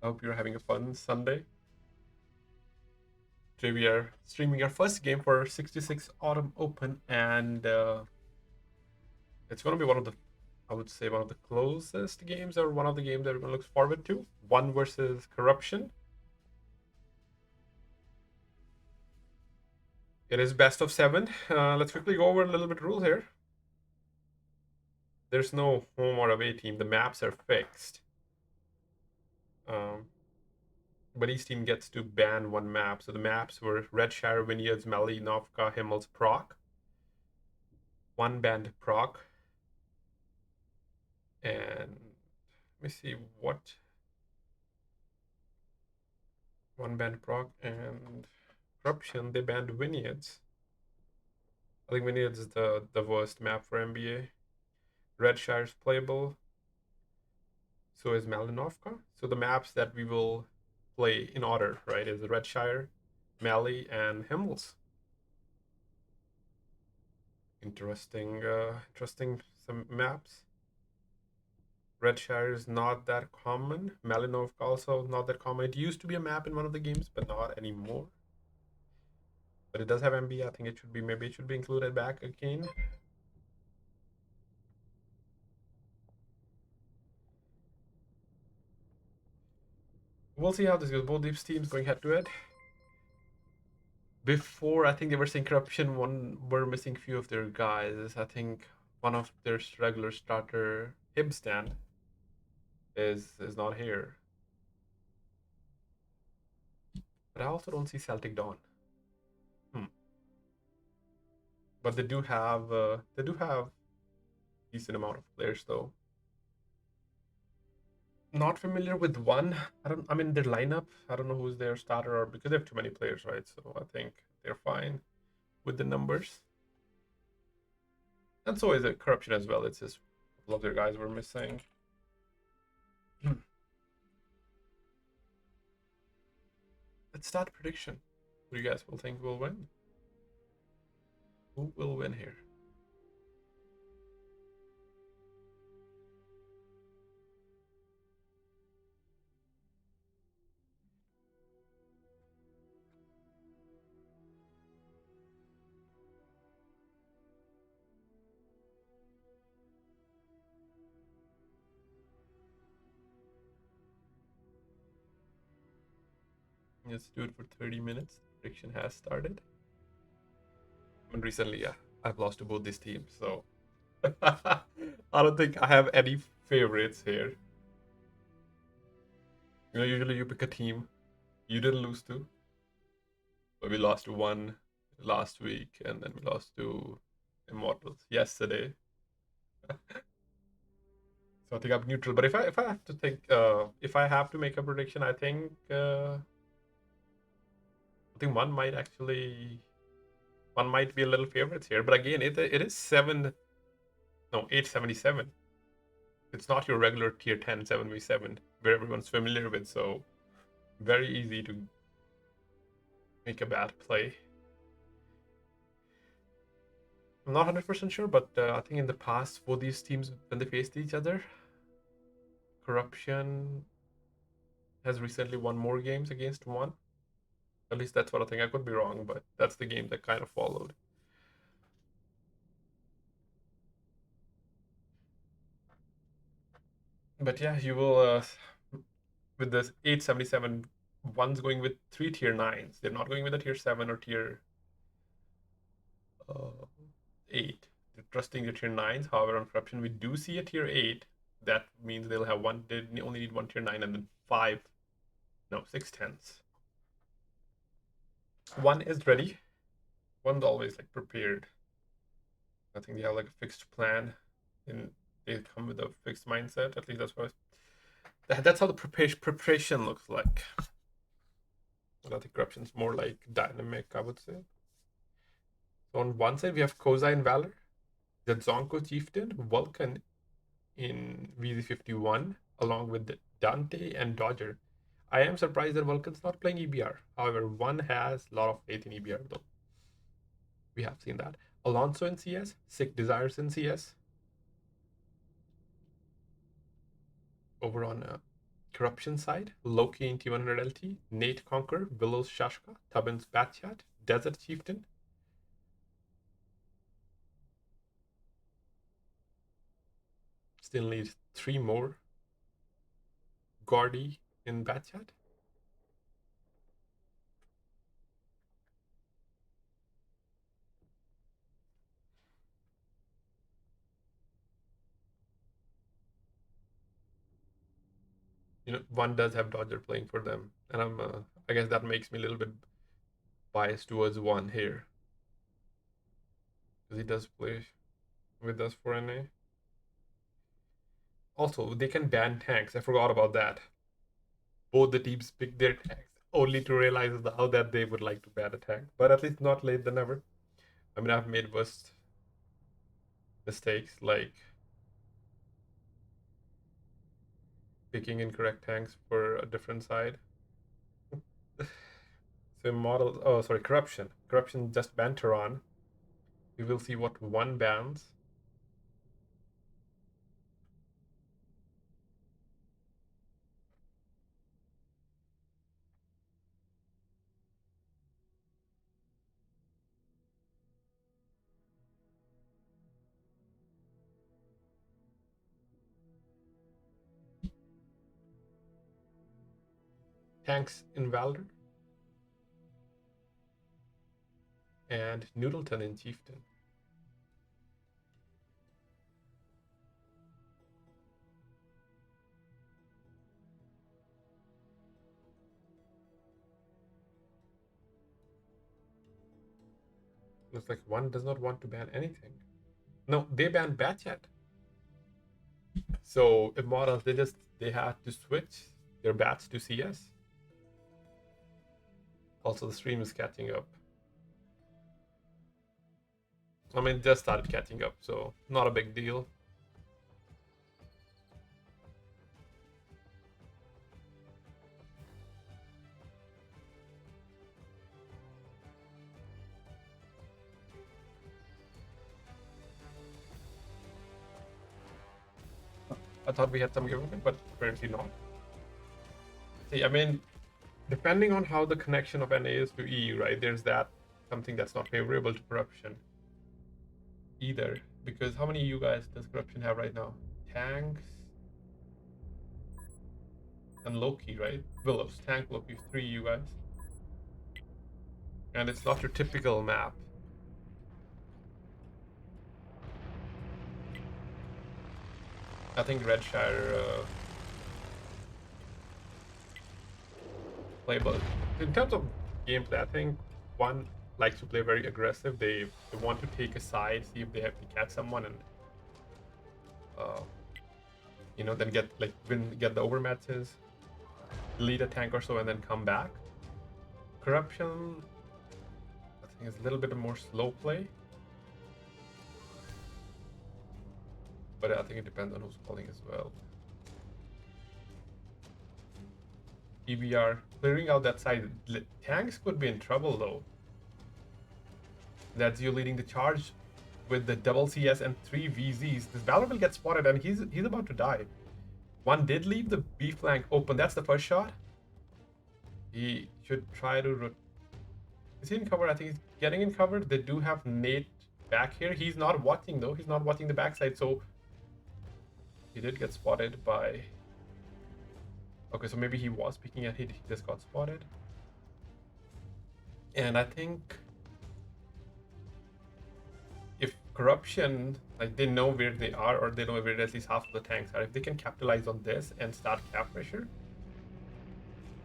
I hope you're having a fun Sunday. Today we are streaming our first game for 66 Autumn Open, and it's going to be one of the, I would say, one of the closest games, or one of the games everyone looks forward to. One versus Corruption. It is best of seven. Let's quickly go over a little bit rule here. There's no home or away team. The maps are fixed. Um, but each team gets to ban one map. So the maps were Redshire, Vineyards, Malinovka, Himmels, Proc. One banned Proc. And let me see what one banned Proc and Corruption. They banned Vineyards. I think Vineyards is the worst map for MBA. Redshire is playable. So is Malinovka. So the maps that we will play in order, right, is Redshire, Mali, and Himmels. Interesting some maps. Redshire is not that common. Malinovka also not that common. It used to be a map in one of the games, but not anymore. But it does have MBA. I think it should be, maybe it should be included back again. We'll see how this goes. Both these teams going head to head. Before, I think they were saying Corruption one were missing few of their guys. I think one of their regular starter, Hibstan, is not here. But I also don't see Celtic Dawn. But they do have decent amount of players though. Not familiar with one. I mean their lineup. I don't know who's their starter, or because they have too many players, right? So I think they're fine with the numbers. And so is it Corruption as well. It's just a couple of their guys were missing. Let's start prediction. Who do you guys will think will win? Who will win here? Let's do it for 30 minutes. Prediction has started. And recently, yeah, I've lost to both these teams, so I don't think I have any favorites here. You know, usually you pick a team you didn't lose to, but we lost to one last week, and then we lost to Immortals yesterday. So I think I'm neutral. But if I have to think, if I have to make a prediction, I think one might be a little favorites here. But again, it is 877. It's not your regular tier 10 7v7 where everyone's familiar with. So very easy to make a bad play. I'm not 100% sure, but I think in the past, for these teams, when they faced each other, Corruption has recently won more games against one. At least that's what I think. I could be wrong, but that's the game that kind of followed. But yeah, you will, with this 877, one's going with three tier 9s. They're not going with a tier 7 or tier uh, 8. They're trusting the tier 9s. However, on Corruption, we do see a tier 8. That means they'll have one, they only need one tier 9 and then five, no, 6 10s. One is ready. One's always like prepared. I think they have like a fixed plan, and they come with a fixed mindset. At least that's how the preparation looks like. And I think Corruption's more like dynamic, I would say. So on one side we have Kozai and Valor, the Zonko Chieftain, Vulcan in VZ51, along with Dante and Dodger. I am surprised that Vulcan's not playing EBR. However, one has a lot of faith in EBR though. We have seen that. Alonso in CS, Sick Desires in CS. Over on Corruption side, Loki in T100 LT, Nate Conquer, Willows Shashka, Tubbins Batchat, Desert Chieftain. Still need 3 more. Gordy in Batchat. One does have Dodger playing for them, and I guess that makes me a little bit biased towards one here, because he does play with us for NA. Also, they can ban tanks. I forgot about that. Both the teams pick their tanks, only to realize how that they would like to ban a tank. But at least not late than never. I mean, I've made worst mistakes, like picking incorrect tanks for a different side. So model, oh sorry, corruption. Corruption just banned Tehran. We will see what one bans. Tanks in Valor. And Noodleton in Chieftain. Looks like one does not want to ban anything. No, they banned Batchat. So Immortals, they had to switch their bats to CS. Also, the stream is catching up. I mean, it just started catching up, so not a big deal. I thought we had some giveaway, but apparently not. See, I mean, depending on how the connection of NA is to EU, right? There's that something that's not favorable to corruption either. Because how many EU guys does corruption have right now? Tanks and Loki, right? Willows, tank, Loki, 3 EU guys. And it's not your typical map. I think Redshire playable. In terms of gameplay, I think one likes to play very aggressive. They want to take a side, see if they have to catch someone, and then get the overmatches, lead a tank or so, and then come back. Corruption, I think, is a little bit more slow play, but I think it depends on who's calling as well. EBR clearing out that side. Tanks could be in trouble though. That's you leading the charge with the double CS and 3 VZs. This Valor will get spotted and he's about to die. One did leave the B flank open. That's the first shot. He should try to... Is he in cover? I think he's getting in cover. They do have Nate back here. He's not watching though. He's not watching the backside, so he did get spotted by... Okay, so maybe he was peeking at it. He just got spotted. And I think if corruption, like, they know where they are, or they know where at least half of the tanks are, if they can capitalize on this and start cap pressure,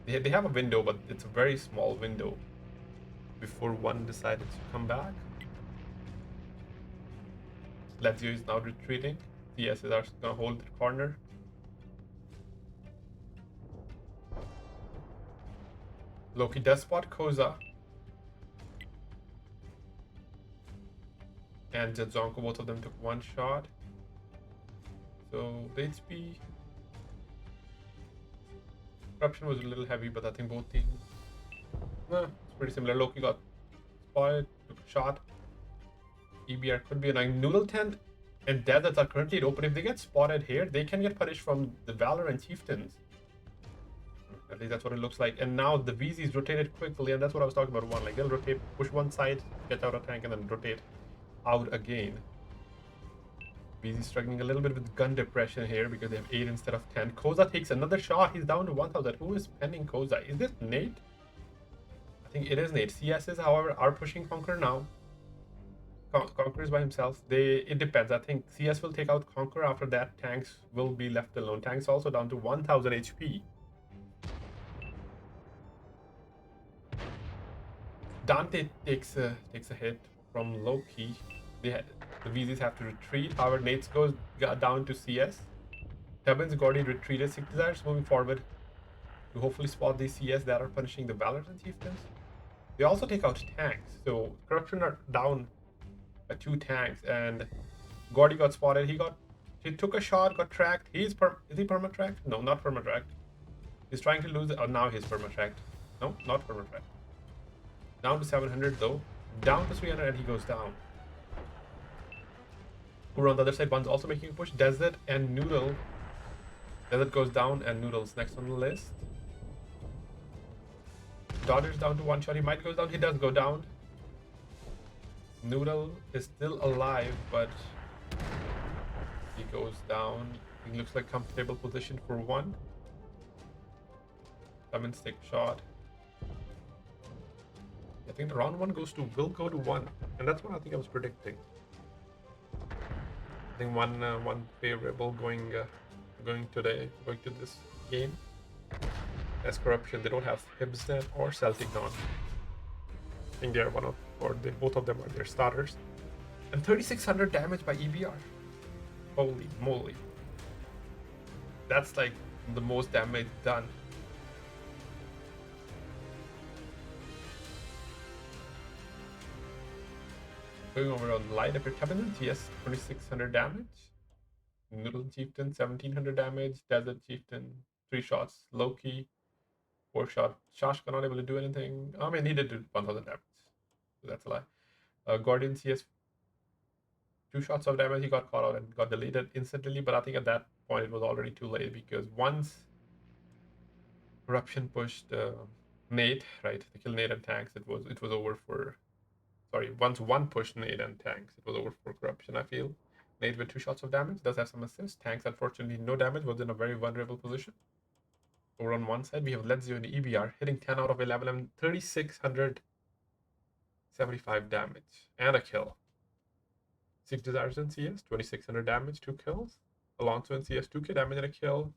they have a window, but it's a very small window before one decided to come back. Lazio is now retreating. The SS are gonna hold the corner. Loki does spot Koza. And Jedzonko, both of them took one shot. So the HP corruption was a little heavy, but I think both teams, it's pretty similar. Loki got spotted, took a shot. EBR could be annoying. Noodle Tent and Deserts are currently open. If they get spotted here, they can get punished from the Valor and Chieftains. At least that's what it looks like. And now the VZs rotated quickly, and that's what I was talking about. One, like they'll rotate, push one side, get out a tank, and then rotate out again. VZ struggling a little bit with gun depression here because they have 8 instead of 10. Koza takes another shot. He's down to 1,000. Who is penning Koza? Is it Nate? I think it is Nate. CSs, however, are pushing Conqueror now. Conqueror is by himself. It depends. I think CS will take out Conqueror. After that, tanks will be left alone. Tanks also down to 1,000 HP. Dante takes a hit from Loki. The VZs have to retreat. However, Nate's got down to CS. Tubbins Gordy retreated. Six Desires moving forward to hopefully spot these CS that are punishing the Valorant Chieftains. They also take out tanks. So Corruption are down by 2 tanks, and Gordy got spotted. He took a shot, got tracked. Is he perma tracked? No, not perma tracked. He's trying to lose it. Oh, now he's perma tracked. No, not perma tracked. Down to 700 though. Down to 300, and he goes down. Over on the other side, one's also making a push. Desert and Noodle. Desert goes down, and Noodle's next on the list. Dodger's down to 1 shot. He might go down. He does go down. Noodle is still alive, but he goes down. He looks like comfortable position for 1. Cummins take a shot. I think the round 1 will go to 1, and that's what I think I was predicting. I think one favorable going to this game. As Corruption, they don't have Hibsnet or Celtic Dawn. I think they're both of them are their starters. And 3,600 damage by EBR. Holy moly. That's like the most damage done. Going over on Light Epic Cabinet, yes, 2,600 damage. Noodle Chieftain, 1,700 damage. Desert Chieftain, 3 shots. Loki, 4 shot. Shashka not able to do anything. I mean, he did do 1,000 damage. So that's a lie. Guardian CS, 2 shots of damage. He got caught out and got deleted instantly. But I think at that point it was already too late, because once Corruption pushed Nate, right? They killed Nate and tanks. It was over for. Sorry, once one pushed Nate and tanks, it was over for Corruption, I feel. Nate with 2 shots of damage, does have some assists. Tanks, unfortunately, no damage, was in a very vulnerable position. Over on one side, we have Lenzio and EBR hitting 10 out of 11 and 3,675 damage and a kill. 6 Desires in CS, 2,600 damage, 2 kills. Alonso in CS, 2k damage and a kill.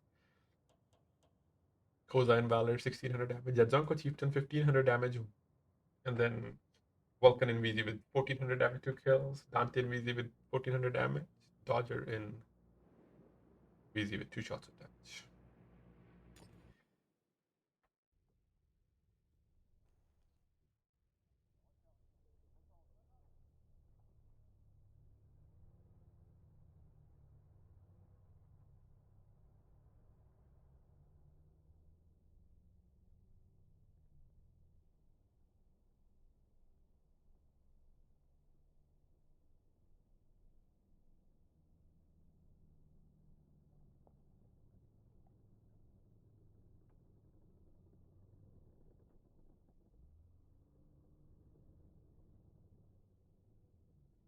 Koza in Valor, 1,600 damage. Jadzonko Chieftain, 1,500 damage. And then Vulcan in VZ with 1,400 damage, 2 kills. Dante in VZ with 1,400 damage. Dodger in VZ with 2 shots of damage.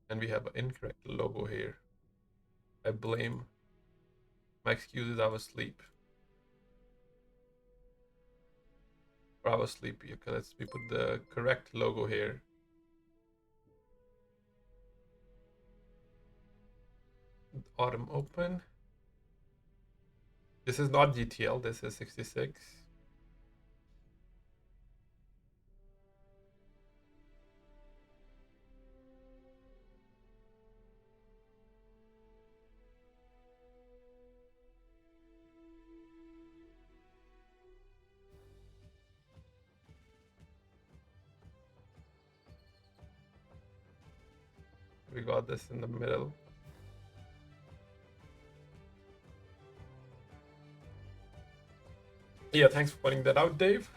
And we have an incorrect logo here. I blame. My excuse is I was asleep. Or I was sleepy. Okay, we put the correct logo here. Autumn open. This is not GTL, this is 66. We got this in the middle. Yeah, thanks for pointing that out, Dave.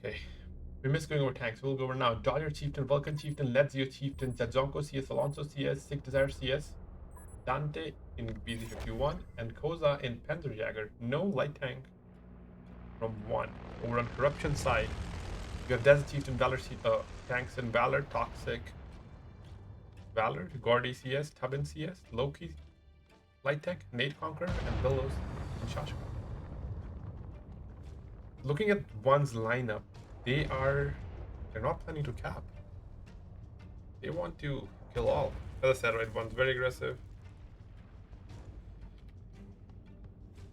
Okay. We missed going over tanks. We'll go over now. Dodger Chieftain, Vulcan Chieftain, Ledzio Chieftain, Jadzonko CS, Alonso CS, Sick Desire CS, Dante in BZ51, and Koza in Panzerjäger. No light tank from 1. Over on Corruption side, you have Desert Chieftain, Valor tanks in Valor, Toxic, Valor, Gordy CS, Tubbin CS, Loki, Light Tank, Nate Conqueror, and Billows in Shashka. Looking at one's lineup, they're not planning to cap. They want to kill all. As I said, right, one's very aggressive.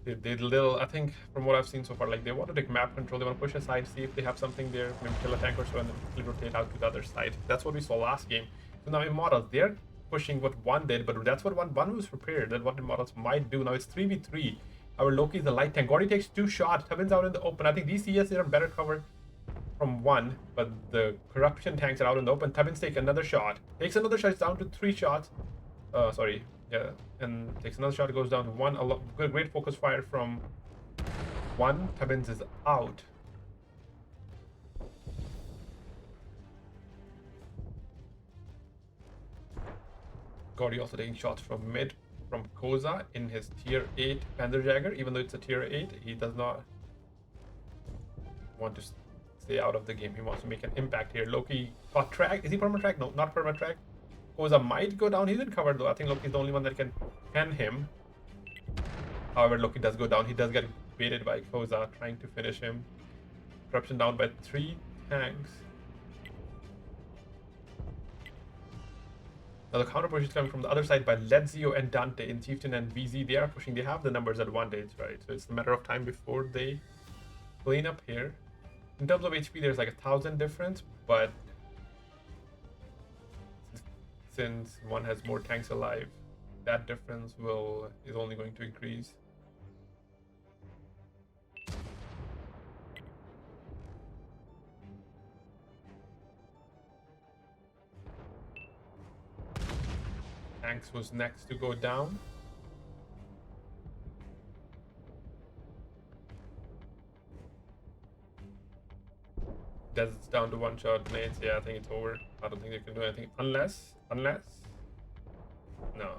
They little, I think from what I've seen so far, like they want to take map control, they want to push aside, see if they have something there, maybe kill a tank or so, and then quickly rotate out to the other side. That's what we saw last game. So now Immortals, they're pushing what one did, but that's what one was prepared, that what Immortals might do. Now it's 3v3. Our Loki is the light tank. Gordy takes 2 shots, Tubbin's out in the open. I think these CS are better cover from 1, but the Corruption tanks are out in the open. Tubbins takes another shot. Takes another shot, it's down to 3 shots. Sorry. Yeah, and takes another shot, goes down to 1. Great focus fire from 1. Tubbins is out. Gordy also taking shots from mid from Koza in his tier 8 Panzerjäger. Even though it's a tier 8, he does not want to stay out of the game. He wants to make an impact here. Loki got track. Is he perma track? No, not perma track. Koza might go down. He's in cover though. I think Loki's the only one that can pen him. However, Loki does go down. He does get baited by Koza trying to finish him. Corruption down by 3 tanks. Now the counter push is coming from the other side by Ledzio and Dante in Chieftain and VZ. They are pushing. They have the numbers advantage, right? So it's a matter of time before they clean up here. In terms of HP, there's like 1,000 difference, but since one has more tanks alive, that difference is only going to increase. Tanks was next to go down. Desert's down to 1 shot nades. Yeah, I think it's over. I don't think they can do anything unless no.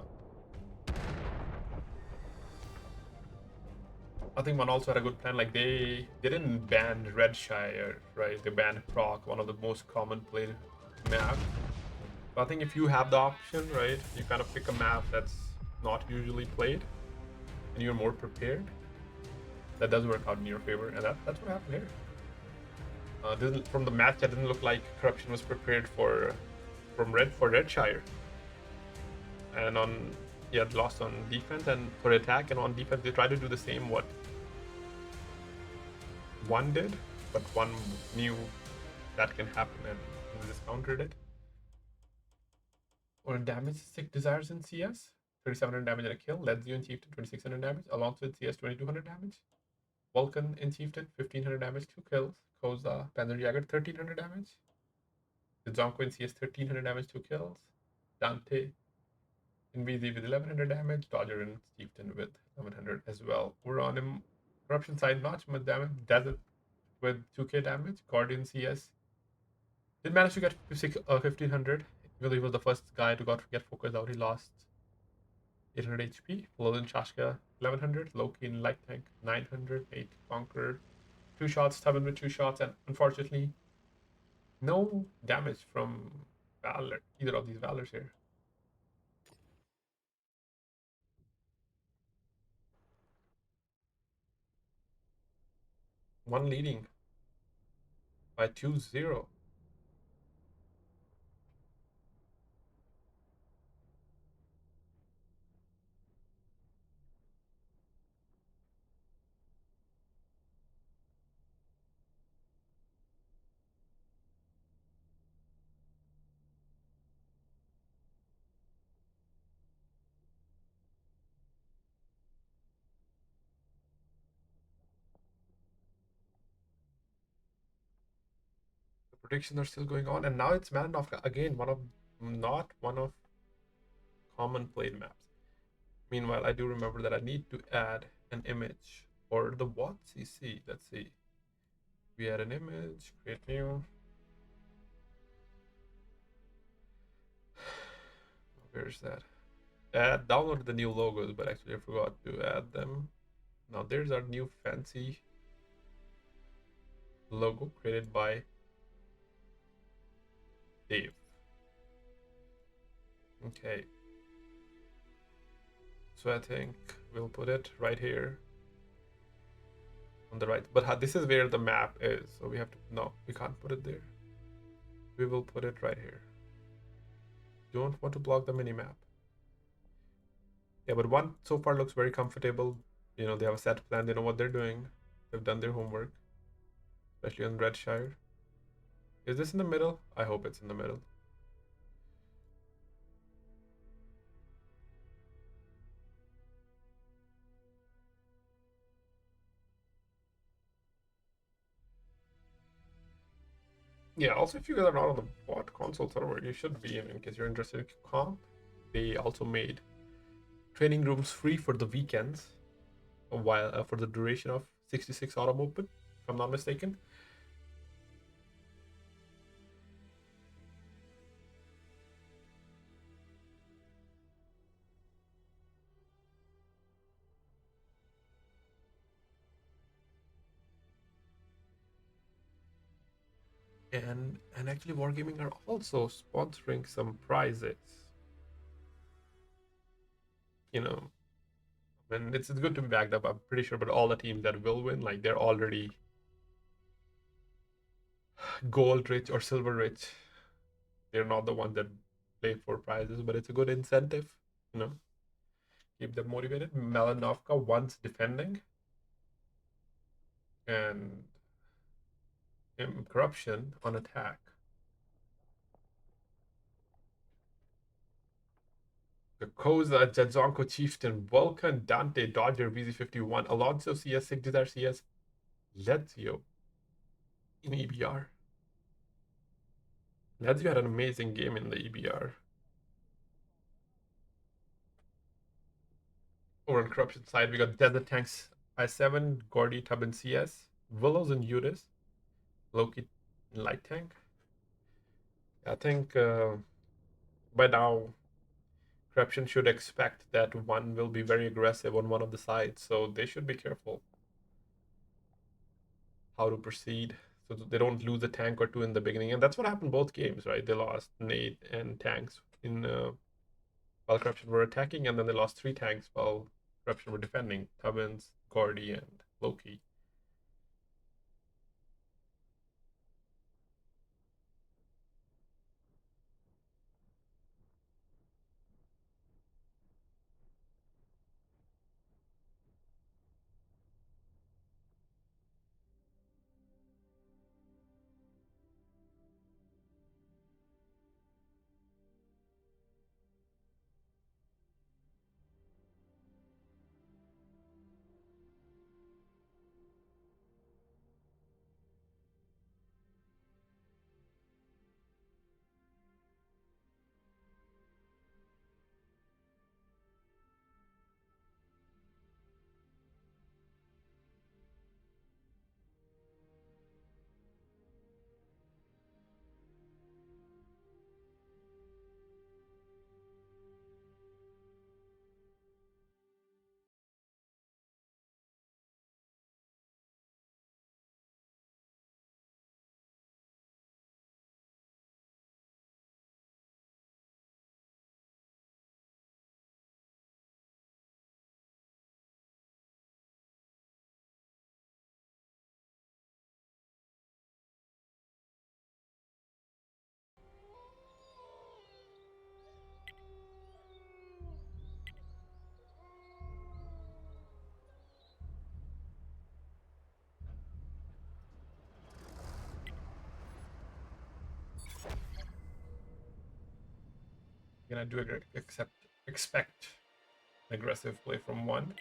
I think one also had a good plan. Like they didn't ban Redshire, right? They banned Proc, one of the most common played maps. But I think if you have the option, right, you kind of pick a map that's not usually played, and you're more prepared. That does work out in your favor, and that's what happened here. From the match, that didn't look like Corruption was prepared for Redshire, and lost on defense and for attack, and on defense they tried to do the same what one did, but one knew that can happen and just countered it. Or damage, Sick Desires in CS, 3,700 damage and a kill. Ledzio in Chieftain, 2,600 damage. Alonso in CS, 2,200 damage. Vulcan in Chieftain, 1,500 damage, 2 kills. Koza, Panzerjäger, 1,300 damage. Zonko in CS, 1,300 damage, 2 kills. Dante in VZ with 1,100 damage. Dodger in Chieftain with 1,100 as well. We're on him. Corruption side, not much damage. Desert with 2k damage. Guardian CS did manage to get 1,500. Even though he was the first guy to get focused out, he lost 800 HP. Below than Shashka, 1,100. Loki in light tank, 900. 8 Conqueror, 2 shots. Tubbin with 2 shots, and unfortunately, no damage from Valor. Either of these Valors here. One leading by 2-0. Predictions are still going on, and now it's Malinovka again, not one of common played maps. Meanwhile, I do remember that I need to add an image for the WoT CC. Let's see. We add an image, create new. Where's that? Download the new logos, but actually I forgot to add them. Now there's our new fancy logo created by Dave. Okay. So I think we'll put it right here on the right. But this is where the map is. So we have to, no, we can't put it there. We will put it right here. Don't want to block the mini map. Yeah, but one so far looks very comfortable. You know, they have a set plan. They know what they're doing. They've done their homework, especially on Redshire. Is this in the middle? I hope it's in the middle. Yeah, also if you guys are not on the WoT console server, you should be in case you're interested in comp. They also made training rooms free for the weekends, while for the duration of 66 Autumn Open, if I'm not mistaken. And actually Wargaming are also sponsoring some prizes. You know, and it's good to be backed up, I'm pretty sure, but all the teams that will win, like they're already gold rich or silver rich. They're not the ones that play for prizes, but it's a good incentive, you know, keep them motivated. Malinovka once defending, and corruption on attack. The Koza, Jadzonko Chieftain, Vulcan, Dante, Dodger, VZ51, Alonso CS, Sigdizar CS, Lazio in EBR. Lazio had an amazing game in the EBR. Over on corruption side, we got Desert Tanks I7, Gordy, Tub, CS, Willows and Uris, Loki, Light Tank. I think by now, corruption should expect that one will be very aggressive on one of the sides, so they should be careful how to proceed so they don't lose a tank or two in the beginning. And that's what happened both games, right? They lost Nate and tanks in while corruption were attacking, and then they lost 3 tanks while corruption were defending. Tubbins, Gordy, and Loki. You're gonna do expect an aggressive play from one.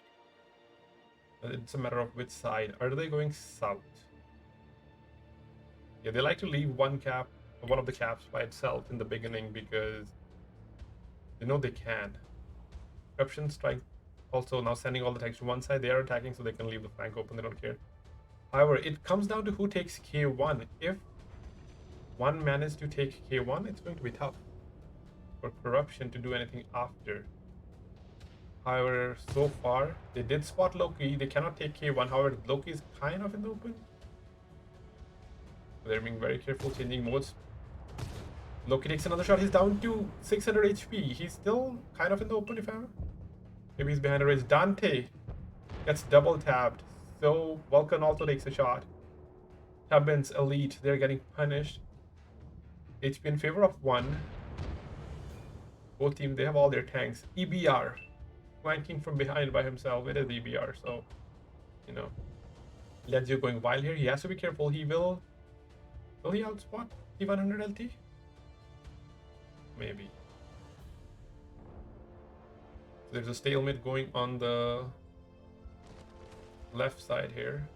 It's a matter of which side. Are they going south? Yeah, they like to leave one of the caps by itself in the beginning because they know they can. Corruption strike also now sending all the tanks to one side. They are attacking so they can leave the flank open. They don't care. However, it comes down to who takes K1. If one manages to take K1, it's going to be tough for corruption to do anything after. However, so far, they did spot Loki. They cannot take K1. However, Loki is kind of in the open. They're being very careful, changing modes. Loki takes another shot. He's down to 600 HP. He's still kind of in the open, if ever. Maybe he's behind a race. Dante gets double tapped. So Vulcan also takes a shot. Tubbins, Elite, they're getting punished. HP in favor of one. Both teams, they have all their tanks. EBR, flanking from behind by himself. It is EBR, so, you know. Ledzio going wild here. He has to be careful. Will he outspot T100 LT? Maybe. So there's a stalemate going on the left side here.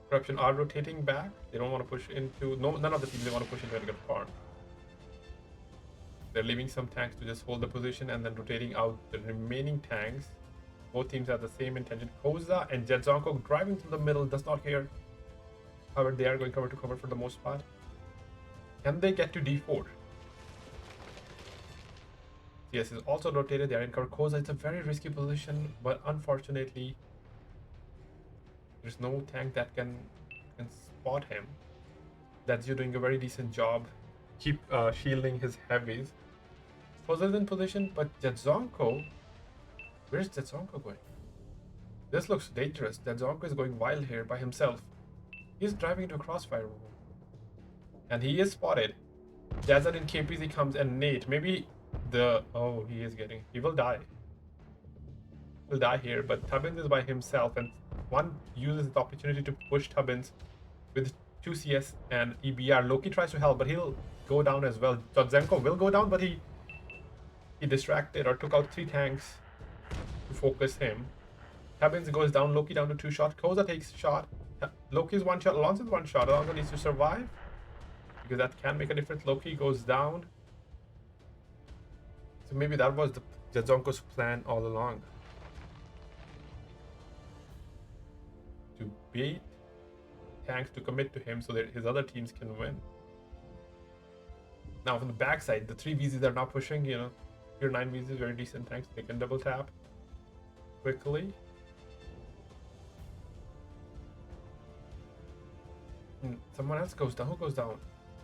Corruption are rotating back. They don't want to push into... No, none of the teams they want to push into and get farm. They're leaving some tanks to just hold the position and then rotating out the remaining tanks. Both teams have the same intention. Koza and Jedzonko driving through the middle, does not care. However, they are going cover to cover for the most part. Can they get to D4? CS is also rotated. They are in cover. Koza, it's a very risky position, but unfortunately, there's no tank that can spot him. That's you doing a very decent job. Keep shielding his heavies. Koza's in position, but Jedzonko, where's Jedzonko going? This looks dangerous. Jedzonko is going wild here by himself. He's driving into a crossfire. And he is spotted. Jazza in KPZ comes and Nate. Maybe the... Oh, he will die. He'll die here, but Tubbins is by himself and one uses the opportunity to push Tubbins with 2 CS and EBR. Loki tries to help, but he'll go down as well. Jodzenko will go down, but he distracted or took out 3 tanks to focus him. Tubbins goes down, Loki down to 2 shots. Koza takes a shot. Loki's 1 shot, Alonso's 1 shot. Alonso needs to survive because that can make a difference. Loki goes down. So maybe that was the Jadzonko's plan all along. To bait tanks to commit to him so that his other teams can win. Now from the backside, the 3 VZs are not pushing, you know. Your 9 VZs, very decent tanks. They can double tap quickly. Someone else goes down. Who goes down?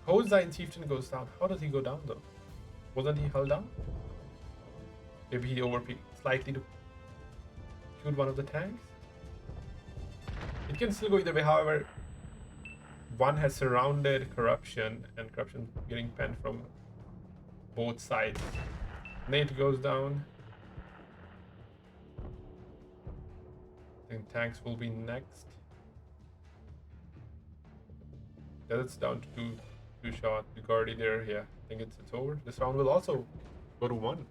Koza in Chieftain goes down. How does he go down though? Wasn't he held down? Maybe he overpeaked slightly to shoot one of the tanks. It can still go either way. However, one has surrounded Corruption, and Corruption getting penned from both sides. Nate goes down. I think tanks will be next. Yeah, it's down to two shot. Dugardi there. Yeah, I think it's over. This round will also go to 1.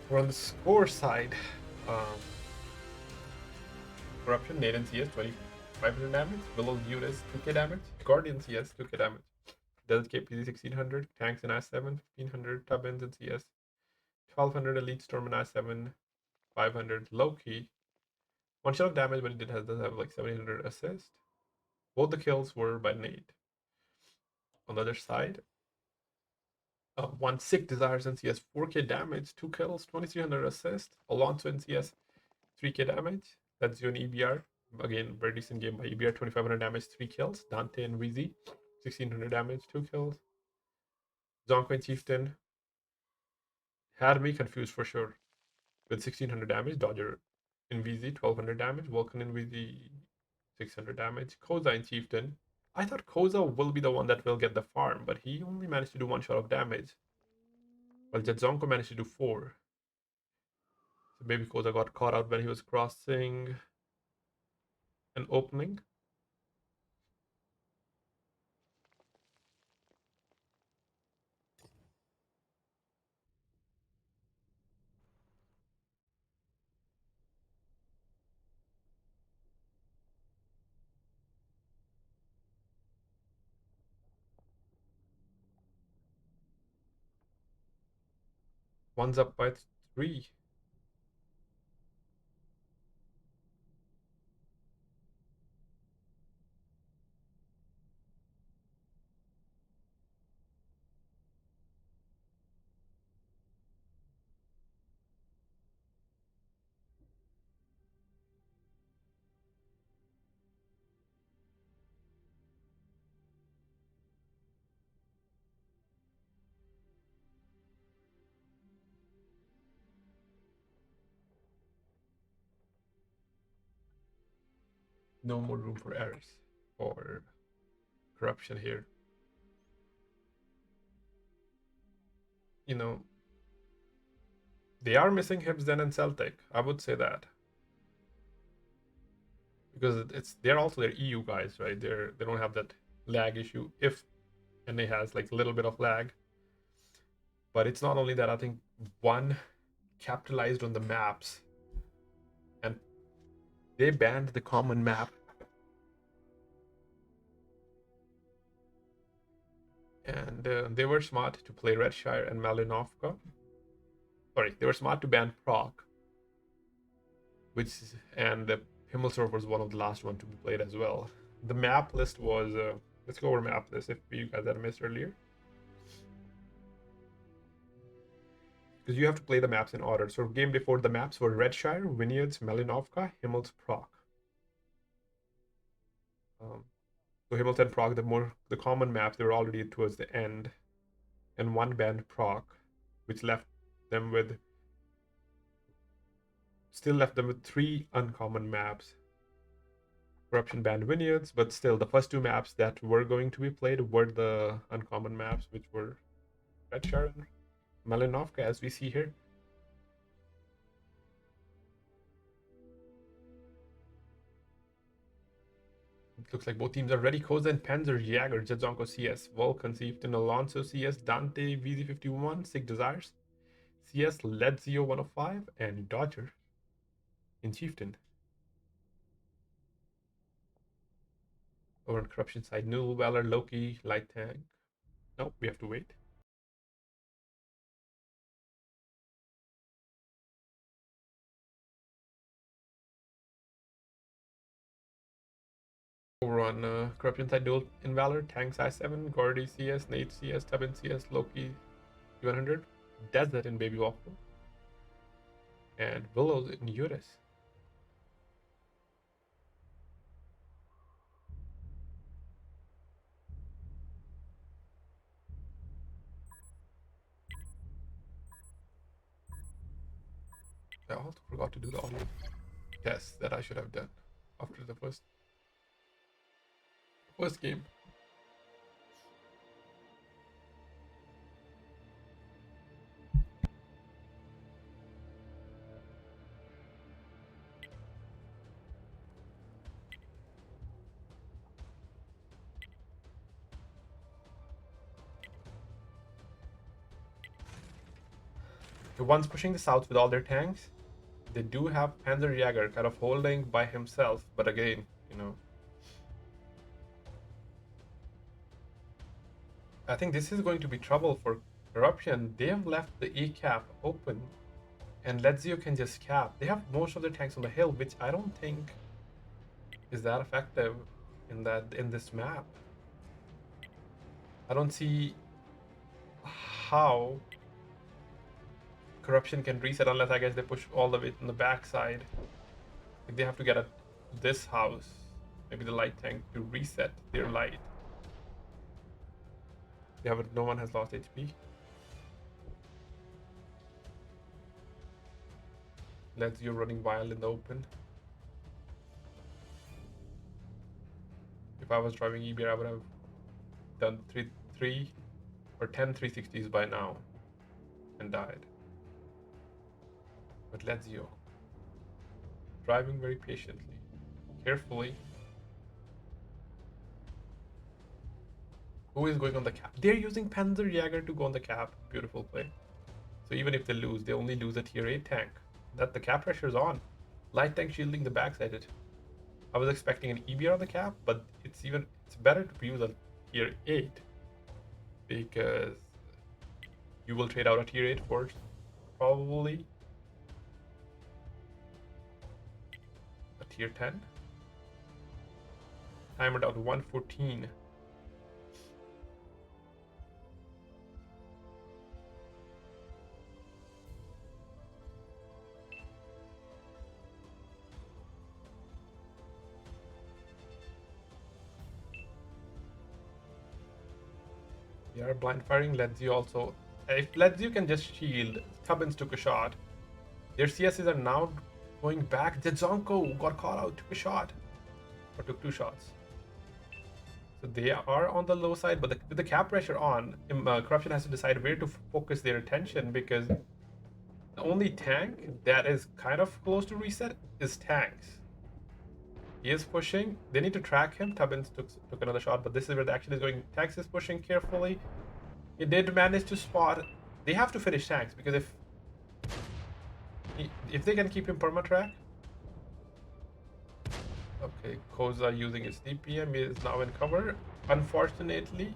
We're on the score side. Corruption, Nathan CS 2500 damage, Willow Utis 2k damage, Guardian CS 2k damage, Desert KPZ 1600, Tanks in I7 1500, Tubbins in CS 1200, Elite Storm in I7 500, Loki 1 shot of damage, but it does have like 700 assist. Both the kills were by Nate. On the other side, 1 Sick Desires in CS 4k damage, 2 kills, 2300 assist. Alonso in CS 3k damage. That's you in EBR. Again, very decent game by EBR, 2500 damage, 3 kills. Dante and VZ, 1600 damage, 2 kills. Zonko and Chieftain had me confused for sure with 1600 damage. Dodger in VZ, 1200 damage. Vulcan in VZ, 600 damage. Koza in Chieftain. I thought Koza will be the one that will get the farm, but he only managed to do 1 shot of damage. While Jedzonko managed to do 4. So maybe Koza got caught out when he was crossing an opening. One's up by 3. No more room for errors or corruption here. You know, they are missing Hibsden and Celtic. I would say that. Because they're also their EU guys, right? They don't have that lag issue. If NA has like a little bit of lag. But it's not only that, I think one capitalized on the maps and they banned the common map. And they were smart to play Redshire and Malinovka. Sorry, they were smart to ban Prague, and Himmelsdorf was one of the last one to be played as well. The map list was let's go over map list if you guys had missed earlier, because you have to play the maps in order. So game before, the maps were Redshire, Vineyards, Malinovka, Himmels, Prague. So Himmels and Prague, the common maps, they were already towards the end, and one banned Prague, which still left them with 3 uncommon maps. Corruption banned Vineyards, but still the first 2 maps that were going to be played were the uncommon maps, which were Redshire and Malinovka, as we see here. It looks like both teams are ready. Koza and Panzer Jaeger, Jedzonko CS, Vulcan, Chieftain, Alonso CS, Dante, VZ51, Sig Desires, CS, Ledzio 105, and Dodger in Chieftain. Over on Corruption side, Null, Valor, Loki, Light Tank. Nope, we have to wait. Over on Corruption side, Dual in Valor, Tanks I7, Gordy CS, Nate CS, Tubbin CS, Loki 100, Desert in Baby Waffle, and Willows in Urus. I also forgot to do the audio test that I should have done after the first game. The ones pushing the south with all their tanks, they do have Panzer Jaeger kind of holding by himself, but again, I think this is going to be trouble for Corruption. They have left the E cap open, and Ledzio can just cap. They have most of their tanks on the hill, which I don't think is that effective in this map. I don't see how Corruption can reset unless, I guess, they push all the way in the backside. Like they have to get at this house, maybe the light tank, to reset their light. Yeah, but no one has lost HP. Ledzio running wild in the open. If I was driving EBR, I would have done 3 or 10 360s by now and died. But Lazio, driving very patiently, carefully. Who is going on the cap? They're using Panzerjäger to go on the cap. Beautiful play. So even if they lose, they only lose a tier 8 tank. That the cap pressure's on. Light tank shielding the backside. I was expecting an EBR on the cap, but it's better to use a tier 8 because you will trade out a tier 8 for probably a tier 10. Timer down to 114. They are blind firing. Lazio also. If Lazio can just shield, Tubbins took a shot. Their CSs are now going back. Zedzonko got caught out, took a shot. Or took 2 shots. So they are on the low side, but with the cap pressure on, Corruption has to decide where to focus their attention because the only tank that is kind of close to reset is Tanks. He is pushing. They need to track him. Tubbins took another shot, but this is where the action is going. Tanks is pushing carefully. He did manage to spot. They have to finish Tanks because if they can keep him perma-track. Okay, Koza using his DPM is now in cover. Unfortunately,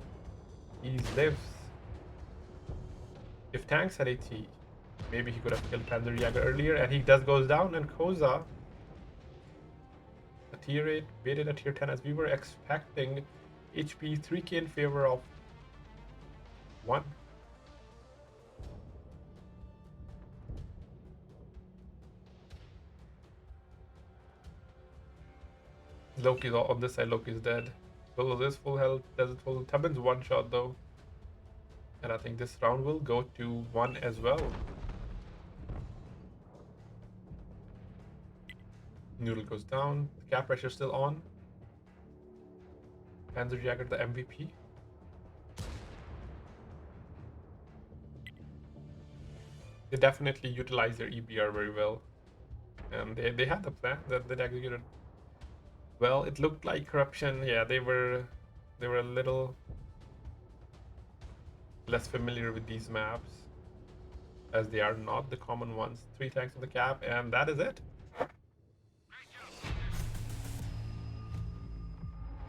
he lives. If Tanks had AT, maybe he could have killed Panzerjäger earlier, and he goes down, and Koza, a tier 8, baited a tier 10 as we were expecting. HP 3k in favor of 1. Loki's on this side, Loki's dead. Will is full health, Desert full. Tubbins 1 shot though. And I think this round will go to 1 as well. Noodle goes down. The cap pressure still on. Panzerjäger the MVP. They definitely utilize their EBR very well. And they had the plan that they executed. Well, it looked like Corruption. Yeah, they were a little less familiar with these maps, as they are not the common ones. 3 tanks on the cap, and that is it.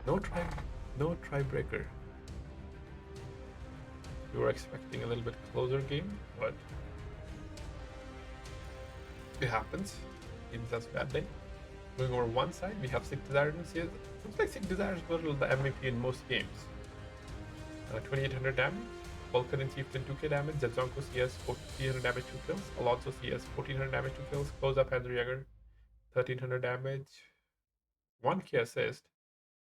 No tiebreaker. We were expecting a little bit closer game, but it happens. Games has bad day. Going over one side, we have Sick Desires and CS. Looks like Sick Desires was the MVP in most games. 2800 damage. Vulcan and Chieftain 2k damage. Zedzonko CS 300 damage 2 kills. Alonso CS 1400 damage 2 kills. Close up Panzerjäger 1300 damage 1k assist.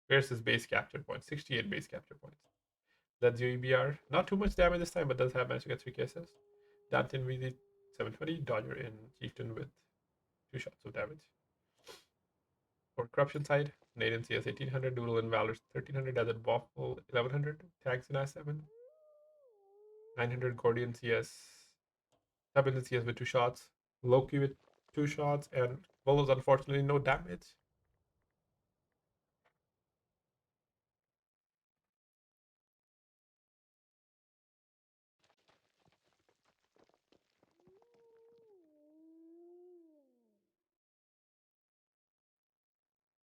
Where's his base capture point? 68 base capture points. Lazio EBR. Not too much damage this time, but does have managed to get 3k assist. Danton VZ 720. Dodger in Chieftain with 2 shots of damage. For Corruption side, Naden CS 1800, Doodle and Valor 1300, Desert Waffle 1100, Tanks in I7, 900 Gordian CS, Tubbins CS with 2 shots, Loki with 2 shots, and Volos unfortunately no damage.